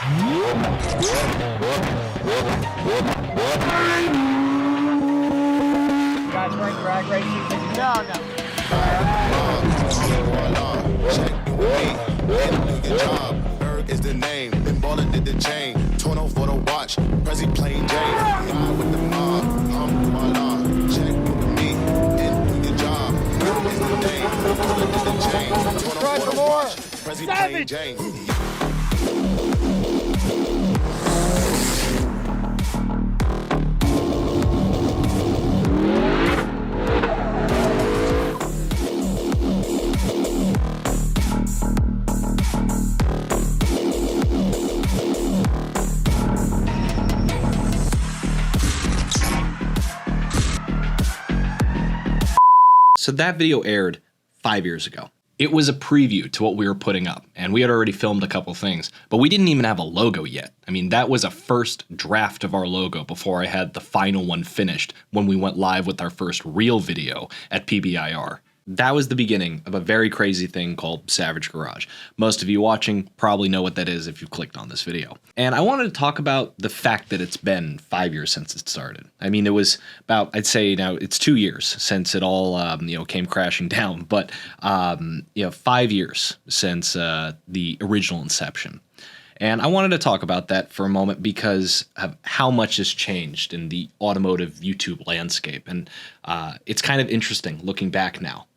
Guys, right drag racing? No. Check your job. Berg is the name. Been ballin' did the chain. Torn for the watch. Prezi plain Jane. Ride with the mob. Voila. Check with me. And do your job. Berg is the name. Ballin' did the chain. Torn for the watch. Prezi plain Jane. So that video aired 5 years ago. It was a preview to what we were putting up, and we had already filmed a couple things, but we didn't even have a logo yet. I mean, that was a first draft of our logo before I had the final one finished when we went live with our first real video at PBIR. That was the beginning of a very crazy thing called Savage Garage. Most of you watching probably know what that is if you've clicked on this video. And I wanted to talk about the fact that it's been 5 years since it started. I mean, it was about, I'd say now it's 2 years since it all, came crashing down, but, 5 years since the original inception. And I wanted to talk about that for a moment because of how much has changed in the automotive YouTube landscape. And it's kind of interesting looking back now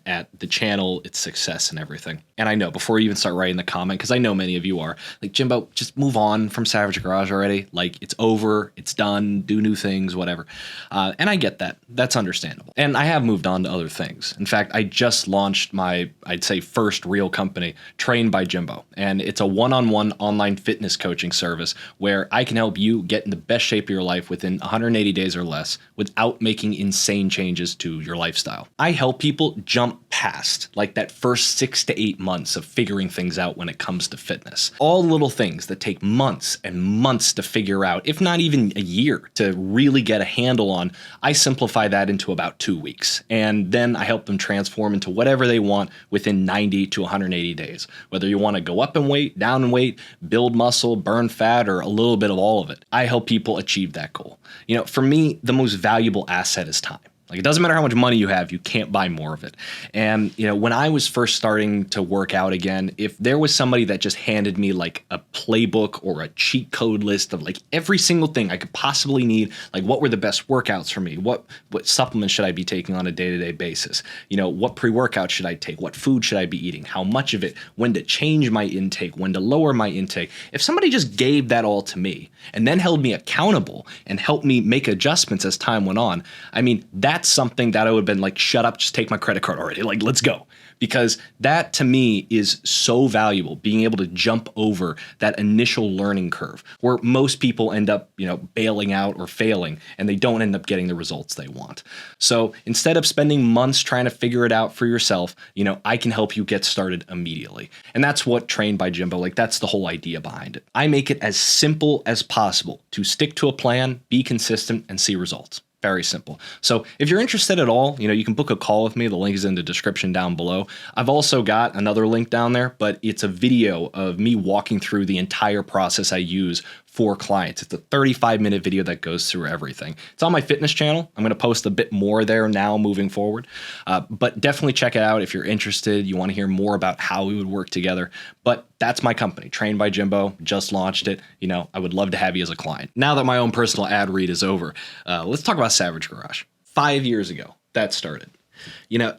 at the channel, its success and everything. And I know before you even start writing the comment, because I know many of you are like, Jimbo, just move on from Savage Garage already. Like, it's over, it's done, do new things, whatever. And I get that. That's understandable. And I have moved on to other things. In fact, I just launched my, I'd say, first real company, Trained by Jimbo. And it's a one-on-one online fitness coaching service where I can help you get in the best shape of your life within 180 days or less without making insane changes to your lifestyle. I help people jump past like that first 6 to 8 months of figuring things out when it comes to fitness. All little things that take months and months to figure out, if not even a year to really get a handle on, I simplify that into about 2 weeks. And then I help them transform into whatever they want within 90 to 180 days. Whether you want to go up in weight, down in weight, build muscle, burn fat, or a little bit of all of it. I help people achieve that goal. For me, the most valuable asset is time. Like, it doesn't matter how much money you have, you can't buy more of it. And, when I was first starting to work out again, if there was somebody that just handed me like a playbook or a cheat code list of like every single thing I could possibly need, like what were the best workouts for me? What supplements should I be taking on a day-to-day basis? What pre-workout should I take? What food should I be eating? How much of it? When to change my intake? When to lower my intake? If somebody just gave that all to me and then held me accountable and helped me make adjustments as time went on, I mean, that's something that I would have been like, shut up, just take my credit card already. Like, let's go. Because that to me is so valuable, being able to jump over that initial learning curve where most people end up, bailing out or failing and they don't end up getting the results they want. So instead of spending months trying to figure it out for yourself, I can help you get started immediately. And that's what Trained by Jimbo, like that's the whole idea behind it. I make it as simple as possible to stick to a plan, be consistent, and see results. Very simple. So if you're interested at all, you can book a call with me. The link is in the description down below. I've also got another link down there, but it's a video of me walking through the entire process I use for clients. It's a 35-minute video that goes through everything. It's on my fitness channel. I'm going to post a bit more there now moving forward, but definitely check it out if you're interested. You want to hear more about how we would work together. But that's my company, Trained by Jimbo. Just launched it. I would love to have you as a client. Now that my own personal ad read is over, let's talk about Savage Garage. 5 years ago, that started.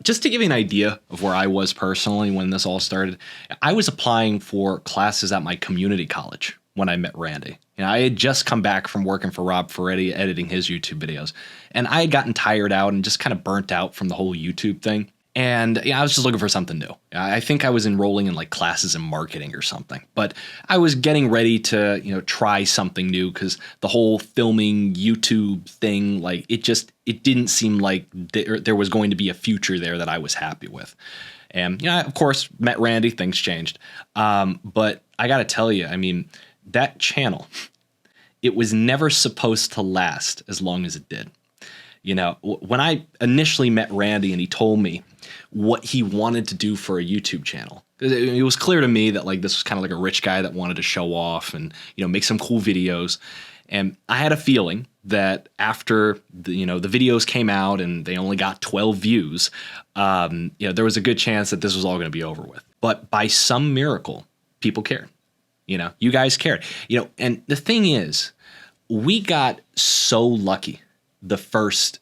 Just to give you an idea of where I was personally when this all started, I was applying for classes at my community college when I met Randy. I had just come back from working for Rob Ferretti, editing his YouTube videos, and I had gotten tired out and just kind of burnt out from the whole YouTube thing. And I was just looking for something new. I think I was enrolling in like classes in marketing or something, but I was getting ready to, try something new because the whole filming YouTube thing, like it didn't seem like there was going to be a future there that I was happy with. And, I, of course, met Randy, things changed. But I got to tell you, I mean, that channel, it was never supposed to last as long as it did. When I initially met Randy and he told me what he wanted to do for a YouTube channel, It was clear to me that like this was kind of like a rich guy that wanted to show off and, you know, make some cool videos. And I had a feeling that after the videos came out and they only got 12 views, there was a good chance that this was all going to be over with. But by some miracle, people cared. You guys cared. And the thing is, we got so lucky the first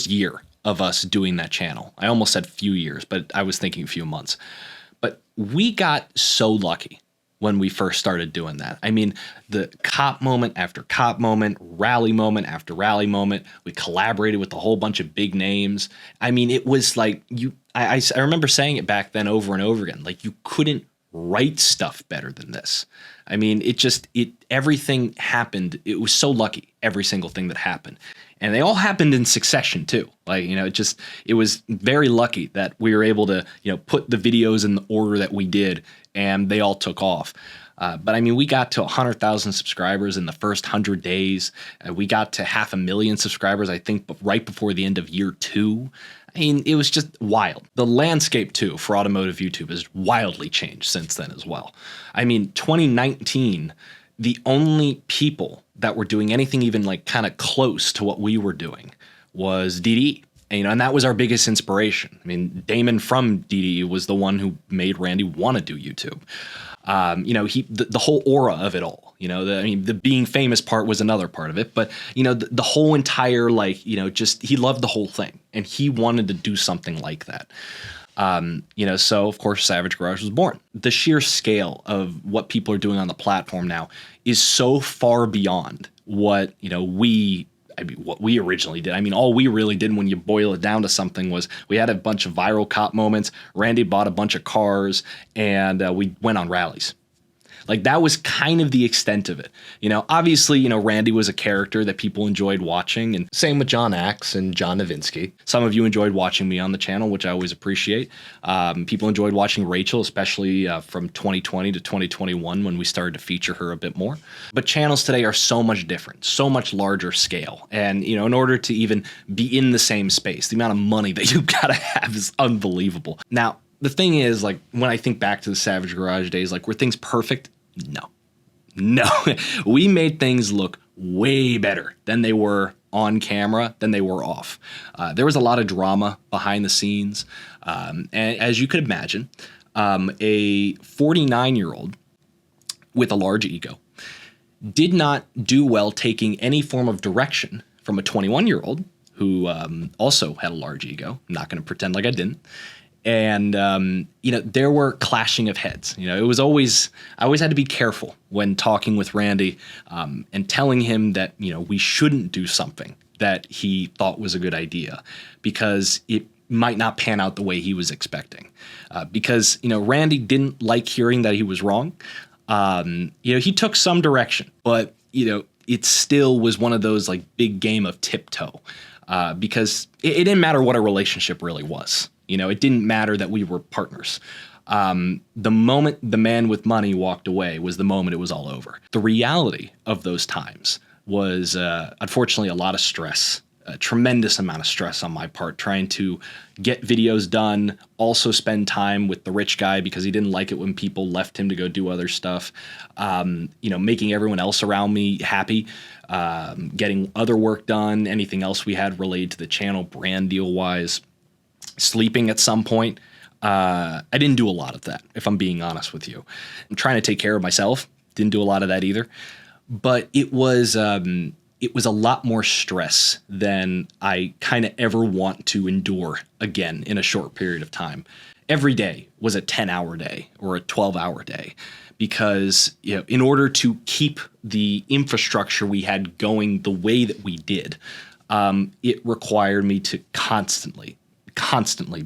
year of us doing that channel. I almost said few years, but I was thinking few months. But we got so lucky when we first started doing that. I mean, the cop moment after cop moment, rally moment after rally moment, we collaborated with a whole bunch of big names. I mean, it was like I remember saying it back then over and over again, like you couldn't write stuff better than this. I mean, everything happened. It was so lucky, every single thing that happened. And they all happened in succession too. Like, it was very lucky that we were able to, put the videos in the order that we did and they all took off. But I mean, we got to 100,000 subscribers in the first 100 days. We got to 500,000 subscribers, I think, right before the end of year 2. I mean, it was just wild. The landscape, too, for automotive YouTube has wildly changed since then as well. I mean, 2019, the only people that were doing anything even like kind of close to what we were doing was DDE. And that was our biggest inspiration. I mean, Damon from DDE was the one who made Randy want to do YouTube. The whole aura of it all, the being famous part was another part of it, but the whole entire, he loved the whole thing and he wanted to do something like that. So of course Savage Garage was born. The sheer scale of what people are doing on the platform now is so far beyond what we originally did. I mean, all we really did when you boil it down to something was we had a bunch of viral cop moments. Randy bought a bunch of cars and we went on rallies. Like that was kind of the extent of it. Obviously, Randy was a character that people enjoyed watching, and same with John Axe and John Nowinski. Some of you enjoyed watching me on the channel, which I always appreciate. People enjoyed watching Rachel, especially from 2020 to 2021 when we started to feature her a bit more. But channels today are so much different, so much larger scale. And, in order to even be in the same space, the amount of money that you gotta have is unbelievable. Now, the thing is, like, when I think back to the Savage Garage days, like, were things perfect? No. We made things look way better than they were on camera, than they were off. There was a lot of drama behind the scenes. And as you could imagine, a 49-year-old with a large ego did not do well taking any form of direction from a 21-year-old who also had a large ego. I'm not going to pretend like I didn't. And, there were clashing of heads. I always had to be careful when talking with Randy and telling him that, we shouldn't do something that he thought was a good idea because it might not pan out the way he was expecting. Because, Randy didn't like hearing that he was wrong. He took some direction, but, it still was one of those like big game of tiptoe because it didn't matter what our relationship really was. It didn't matter that we were partners. The moment the man with money walked away was the moment it was all over. The reality of those times was, unfortunately, a lot of stress, a tremendous amount of stress on my part, trying to get videos done, also spend time with the rich guy because he didn't like it when people left him to go do other stuff, making everyone else around me happy, getting other work done, anything else we had related to the channel, brand deal-wise. Sleeping at some point. I didn't do a lot of that, if I'm being honest with you. I'm trying to take care of myself. Didn't do a lot of that either. But it was a lot more stress than I kind of ever want to endure again in a short period of time. Every day was a 10-hour day or a 12-hour day because in order to keep the infrastructure we had going the way that we did, it required me to constantly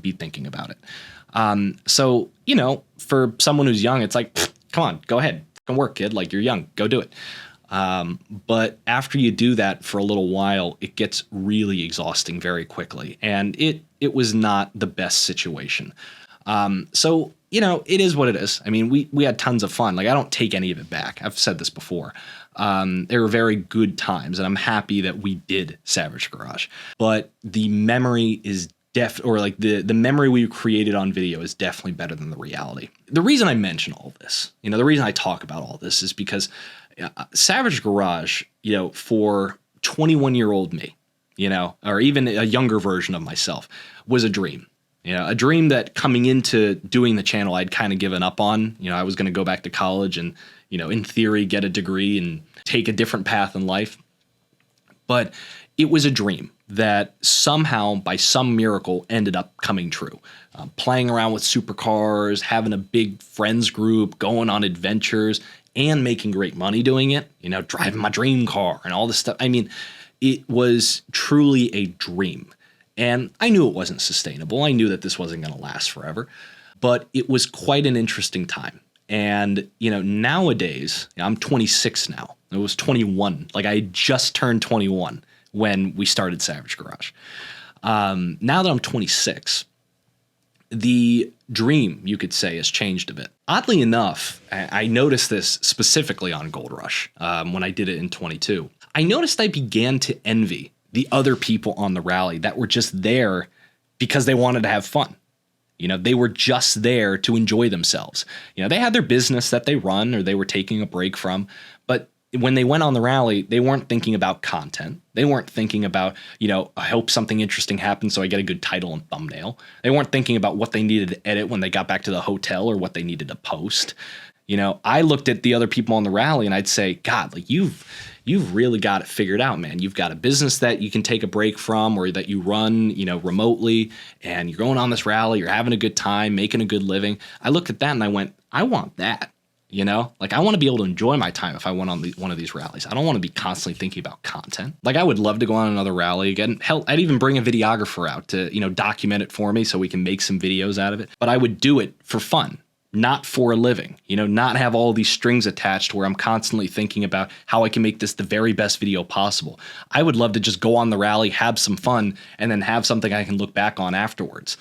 be thinking about it. So, for someone who's young, it's like, come on, go ahead, fucking work, kid. Like, you're young, go do it. But after you do that for a little while, it gets really exhausting very quickly. And it was not the best situation. So, it is what it is. I mean, we had tons of fun. Like, I don't take any of it back. I've said this before. They were very good times, and I'm happy that we did Savage Garage. But the memory is the memory we created on video is definitely better than the reality. The reason I mention all this, the reason I talk about all this is because Savage Garage, for 21-year-old me, or even a younger version of myself, was a dream. A dream that coming into doing the channel, I'd kind of given up on. I was going to go back to college and, in theory, get a degree and take a different path in life. But it was a dream that somehow, by some miracle, ended up coming true. Playing around with supercars, having a big friends group, going on adventures, and making great money doing it, driving my dream car and all this stuff. I mean, it was truly a dream. And I knew it wasn't sustainable. I knew that this wasn't going to last forever. But it was quite an interesting time. And, nowadays, I'm 26 now. I was 21. Like, I just turned 21 when we started Savage Garage. Now that I'm 26, the dream, you could say, has changed a bit. Oddly enough, I noticed this specifically on Gold Rush when I did it in 22. I noticed I began to envy the other people on the rally that were just there because they wanted to have fun. They were just there to enjoy themselves. They had their business that they run or they were taking a break from, but when they went on the rally, they weren't thinking about content. They weren't thinking about, I hope something interesting happens so I get a good title and thumbnail. They weren't thinking about what they needed to edit when they got back to the hotel or what they needed to post. I looked at the other people on the rally and I'd say, God, like you've really got it figured out, man. You've got a business that you can take a break from or that you run, remotely, and you're going on this rally, you're having a good time, making a good living. I looked at that and I went, I want that. I want to be able to enjoy my time if I went on one of these rallies. I don't want to be constantly thinking about content. Like, I would love to go on another rally again. Hell, I'd even bring a videographer out to, document it for me so we can make some videos out of it. But I would do it for fun, not for a living, not have all these strings attached where I'm constantly thinking about how I can make this the very best video possible. I would love to just go on the rally, have some fun, and then have something I can look back on afterwards.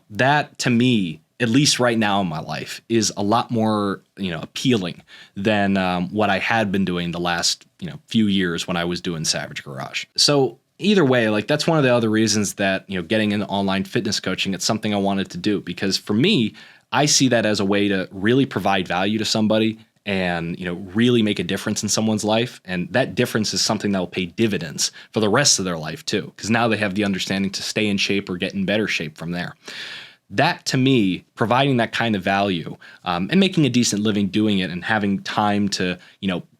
That to me, at least right now in my life, is a lot more, appealing than what I had been doing the last, few years when I was doing Savage Garage. So either way, like, that's one of the other reasons that, getting into online fitness coaching, it's something I wanted to do, because for me, I see that as a way to really provide value to somebody and, really make a difference in someone's life. And that difference is something that will pay dividends for the rest of their life too, because now they have the understanding to stay in shape or get in better shape from there. That, to me, providing that kind of value and making a decent living doing it and having time to,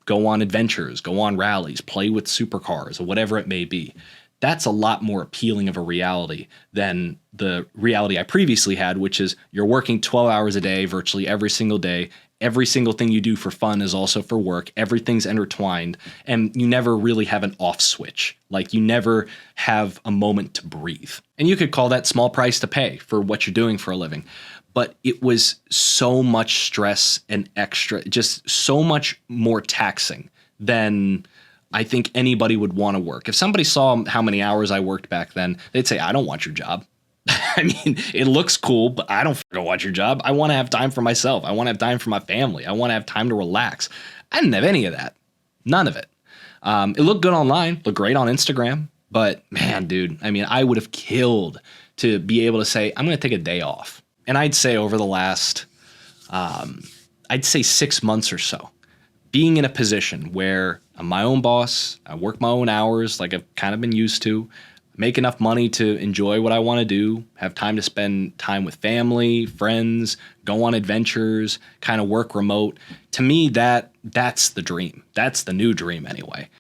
go on adventures, go on rallies, play with supercars or whatever it may be, that's a lot more appealing of a reality than the reality I previously had, which is you're working 12 hours a day, virtually every single day. Every single thing you do for fun is also for work. Everything's intertwined, and you never really have an off switch. Like, you never have a moment to breathe. And you could call that small price to pay for what you're doing for a living. But it was so much stress and extra, just so much more taxing than I think anybody would want to work. If somebody saw how many hours I worked back then, they'd say, I don't want your job. I mean, it looks cool, but I don't fucking want your job. I want to have time for myself. I want to have time for my family. I want to have time to relax. I didn't have any of that. None of it. It looked good online, looked great on Instagram, but man, dude, I mean, I would have killed to be able to say, I'm going to take a day off. And I'd say over the last, I'd say 6 months or so, being in a position where I'm my own boss, I work my own hours like I've kind of been used to, make enough money to enjoy what I want to do, have time to spend time with family, friends, go on adventures, kind of work remote. To me, that's the dream. That's the new dream anyway,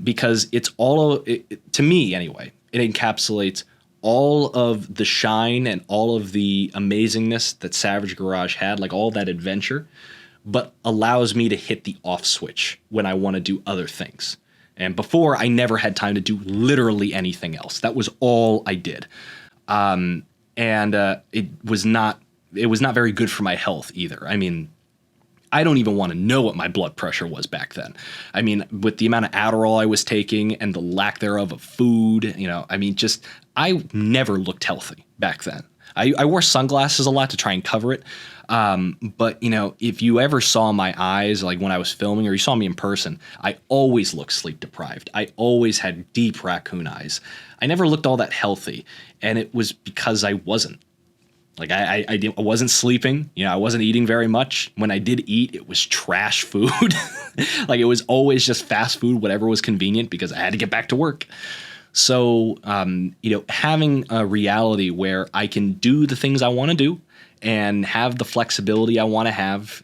because it's to me anyway, it encapsulates all of the shine and all of the amazingness that Savage Garage had, like all that adventure, but allows me to hit the off switch when I want to do other things. And before, I never had time to do literally anything else. That was all I did. It was not very good for my health either. I mean, I don't even want to know what my blood pressure was back then. I mean, with the amount of Adderall I was taking and the lack thereof of food, I never looked healthy back then. I wore sunglasses a lot to try and cover it. But, you know, if you ever saw my eyes, like when I was filming, or you saw me in person, I always looked sleep deprived. I always had deep raccoon eyes. I never looked all that healthy. And it was because I wasn't. Like I wasn't sleeping, you know, I wasn't eating very much. When I did eat, it was trash food. Like it was always just fast food, whatever was convenient, because I had to get back to work. So, you know, having a reality where I can do the things I want to do and have the flexibility I want to have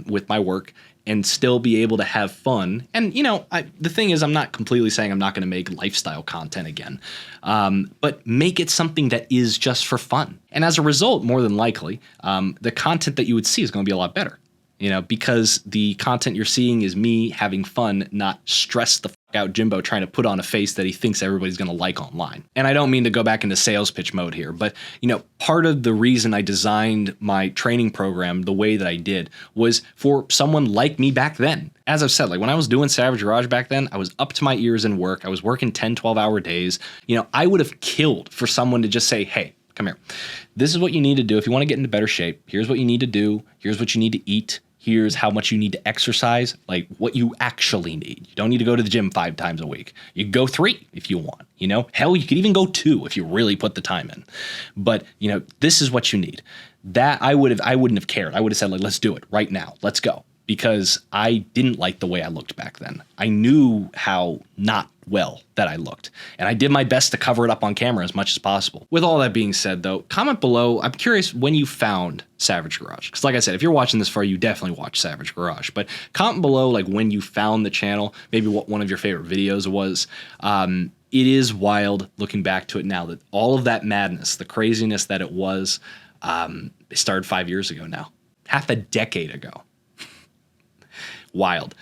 with my work and still be able to have fun. And, you know, the thing is, I'm not completely saying I'm not going to make lifestyle content again, but make it something that is just for fun. And as a result, more than likely, the content that you would see is going to be a lot better, you know, because the content you're seeing is me having fun, not stress the out Jimbo trying to put on a face that he thinks everybody's going to like online. And I don't mean to go back into sales pitch mode here, but you know, part of the reason I designed my training program the way that I did was for someone like me back then. As I've said, like when I was doing Savage Garage back then, I was up to my ears in work. I was working 10, 12-hour days. You know, I would have killed for someone to just say, hey, come here. This is what you need to do if you want to get into better shape. Here's what you need to do. Here's what you need to eat. Here's how much you need to exercise, like what you actually need. You don't need to go to the gym 5 times a week. You can go 3 if you want, you know, hell, you could even go 2 if you really put the time in. But, you know, this is what you need. That I wouldn't have cared. I would have said, like, let's do it right now. Let's go. Because I didn't like the way I looked back then. I knew how not well that I looked, and I did my best to cover it up on camera as much as possible. With all that being said, though, comment below. I'm curious when you found Savage Garage, because like I said, if you're watching this far, you definitely watch Savage Garage, but comment below like when you found the channel, maybe what one of your favorite videos was. It is wild looking back to it now that all of that madness, the craziness that it was, it started 5 years ago now, half a decade ago. Wild.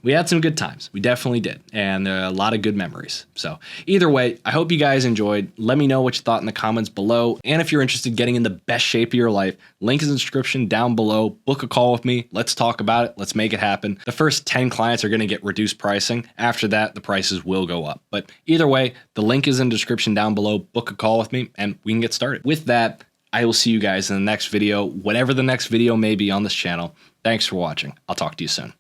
We had some good times. We definitely did. And a lot of good memories. So either way, I hope you guys enjoyed. Let me know what you thought in the comments below. And if you're interested in getting in the best shape of your life, link is in the description down below. Book a call with me. Let's talk about it. Let's make it happen. The first 10 clients are going to get reduced pricing. After that, the prices will go up. But either way, the link is in the description down below. Book a call with me and we can get started. With that, I will see you guys in the next video, whatever the next video may be on this channel. Thanks for watching. I'll talk to you soon.